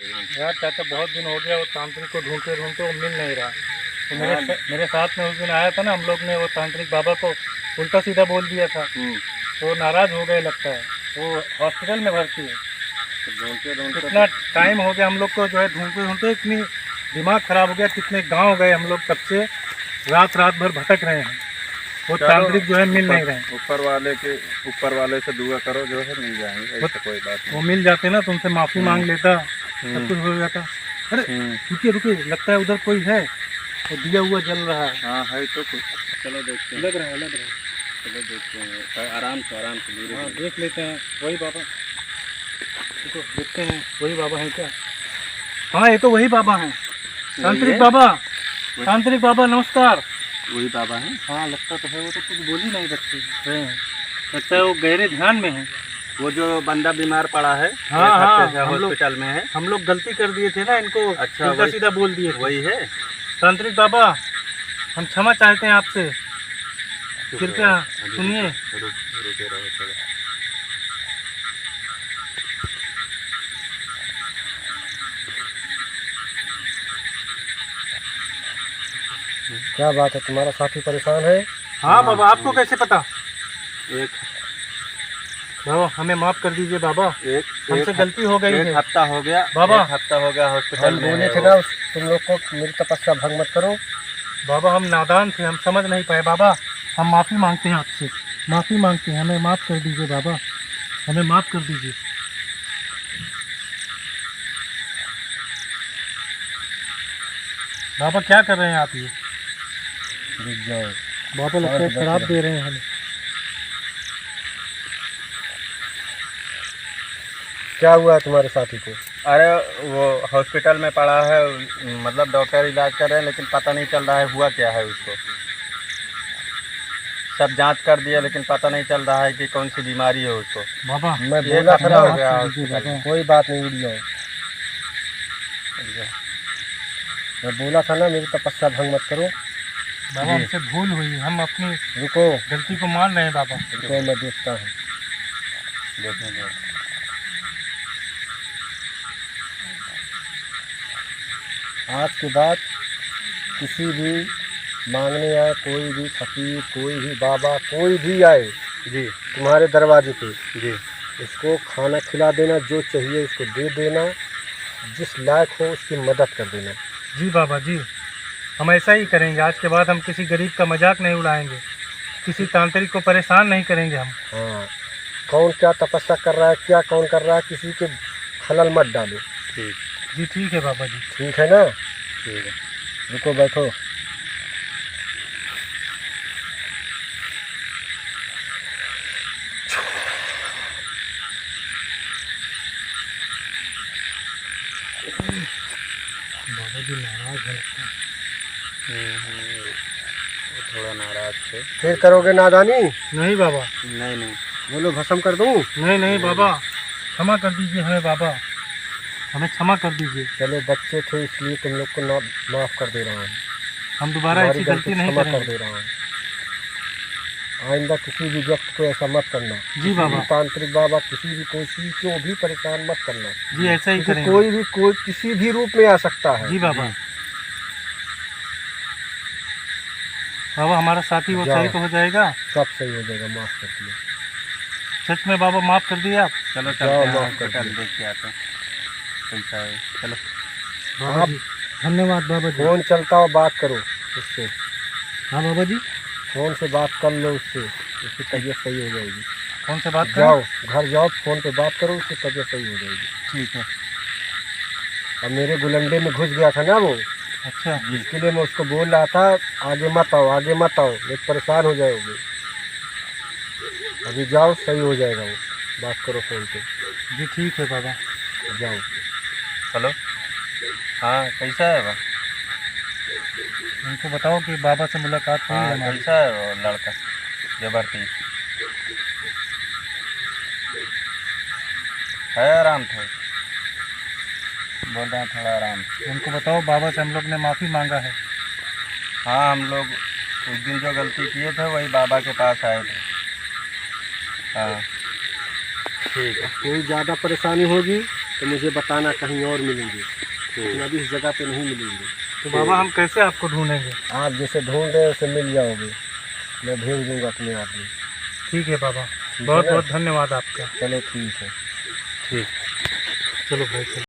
यार चाचा बहुत दिन हो गया वो तांत्रिक को ढूंढते ढूंढते वो मिल नहीं रहा। तो मेरे साथ में उस दिन आया था ना, हम लोग ने वो तांत्रिक बाबा को उल्टा सीधा बोल दिया था। तो नाराज हो गए लगता है, वो हॉस्पिटल में भर्ती है। ढूंढते ढूंढते कितना टाइम हो गया हम लोग को जो है ढूंढते ढूंढते, इतनी दिमाग खराब हो गया। कितने गांव गए हम लोग, तब से रात भर भटक रहे हैं। वो तांत्रिक जो है मिल नहीं रहे हैं। ऊपर वाले से दुआ करो, जो है मिल जाएंगे, ऐसा कोई बात नहीं। वो मिल जाते ना, तुमसे माफी मांग लेता, सब कुछ हो जाता। अरे रुकिए रुकिए, लगता है उधर कोई है, वो दिया हुआ जल रहा है। हाँ है तो कुछ, चलो देखते हैं। लग रहा है चलो देखते हैं, आराम से धीरे। हाँ देख लेते हैं। वही बाबा, देखो देखते हैं वही बाबा है क्या। हाँ ये तो वही बाबा हैं, तांत्रिक बाबा। तांत्रिक बाबा नमस्कार। वही बाबा है। हाँ लगता तो है, वो तो कुछ बोल ही नहीं सकते। लगता है वो गहरे ध्यान में है। वो जो बंदा बीमार पड़ा है, हाँ हॉस्पिटल में है। हम लोग गलती कर दिए थे ना, इनको अच्छा उल्टा सीधा बोल दिए। वही है तांत्रिक बाबा, हम क्षमा चाहते हैं आपसे, कृपया सुनिए। रुके रहो थोड़ा। क्या बात है, तुम्हारा साथी परेशान है? हाँ बाबा, आपको कैसे पता? एक बाबा हमें माफ कर दीजिए बाबा, हमसे गलती हो गई है। एक हफ्ता हो गया बाबा, एक हफ्ता हो गया हॉस्पिटल में बोले है थे वो। ना तुम लोग को मेरी तपस्या भंग मत करो। बाबा हम नादान थे, हम समझ नहीं पाए बाबा। हम माफ़ी मांगते हैं आपसे, माफ़ी मांगते हैं, हमें माफ़ कर दीजिए बाबा, हमें माफ़ कर दीजिए। बाबा क्या कर रहे हैं आप ये? रुक जाओ, बाबा लगता है शराब दे रहे हैं हमें। क्या हुआ है तुम्हारे साथी को? अरे वो हॉस्पिटल में पड़ा है, मतलब डॉक्टर इलाज कर रहे हैं, लेकिन पता नहीं चल रहा है हुआ क्या है उसको। सब जांच कर दिया, लेकिन पता नहीं चल रहा है कि कौन सी बीमारी है उसको। बाबा मैं एक बोला था हफ्ता हो ना, गया बाबा। कोई बात नहीं, उड़ जाओ। मैं बोला था ना मेरी तपस्या भंग मत करो। बाबा हमसे भूल हुई, हम अपनी रुको गलती को मान रहे हैं बाबा। रुको, मैं देखता हूँ। देखेंगे। आज के बाद किसी भी मांगने आए, कोई भी फकीर, कोई भी बाबा, कोई भी आए जी तुम्हारे दरवाजे पे, जी। उसको खाना खिला देना, जो चाहिए उसको दे देना, जिस लायक हो उसकी मदद कर देना। जी बाबा जी, हम ऐसा ही करेंगे। आज के बाद हम किसी गरीब का मजाक नहीं उड़ाएंगे, किसी तांत्रिक को परेशान नहीं करेंगे हम। हाँ, कौन क्या तपस्या कर रहा है, क्या कौन कर रहा है, किसी के खलल मत डालो। ठीक जी ठीक है बाबा जी। ठीक है ना? ठीक है। रुको, बैठो। बाबा जी नाराज है लगता है। वो थोड़ा नाराज थे। फिर करोगे नादानी? नहीं बाबा, नहीं बोलो भस्म कर दूं? नहीं नहीं बाबा, क्षमा कर दीजिए हमें बाबा, हमें क्षमा कर दीजिए। चलो बच्चे थे इसलिए तुम लोग को माफ़ कर दे रहा हूँ। हम दोबारा तुम्हारी ऐसी गलती नहीं क्षमा कर करेंगे। दे रहा हूँ। आइंदा किसी भी व्यक्ति को ऐसा मत करना। जी बाबा। तांत्रिक बाबा किसी भी कोई को भी परेशान मत करना। जी ऐसा ही करेंगे। कोई किसी भी रूप में आ सकता है। जी बाबा। बाबा हमारा साथी वो सही तो हो जाएगा? सब सही हो जाएगा, माफ़ कर दिया। सच में बाबा माफ़ कर दिए आप? चलो जाओ, चलते हैं माफ कर हॉस्पिटल, दो। देख के आते हैं कैसा है। चलो। बाबा जी धन्यवाद बाबा जी। फोन चलता हो, बात करो उससे। हाँ बाबा जी, फोन से बात कर लो उससे, उसकी तबीयत सही हो जाएगी। कौन से बात करें? जाओ घर जाओ, फोन पे बात करो, उसकी तबीयत सही हो जाएगी। ठीक है। अब मेरे गुलंडे में घुस गया था ना वो, अच्छा इसके लिए मैं उसको बोल रहा था आगे मत आओ, आगे मत आओ, नहीं परेशान हो जाओगे। अभी जाओ, सही हो जाएगा वो। बात करो फोन पे। जी ठीक है बाबा। जाओ। हेलो। हाँ कैसा है वो? उनको बताओ कि बाबा से मुलाकात हुई है हाँ हमारी। कैसा है वो लड़का जो भर्ती है? आराम थे, बोल रहे हैं थोड़ा आराम। उनको बताओ बाबा से हम लोग ने माफ़ी मांगा है। हाँ हम लोग उस दिन जो गलती किए थे वही बाबा के पास आए थे। हाँ ठीक है। कोई ज़्यादा परेशानी होगी तो मुझे बताना, कहीं और मिलेंगे, लेकिन अभी इस जगह पे नहीं मिलेंगे। तो बाबा हम कैसे आपको ढूंढेंगे? आप जैसे ढूंढ रहे हैं वैसे मिल जाओगे, मैं भेज दूंगा अपने आदमी। ठीक है बाबा, ठीक है बहुत ना? बहुत धन्यवाद आपका। चलो ठीक है। ठीक, चलो भाई चलो।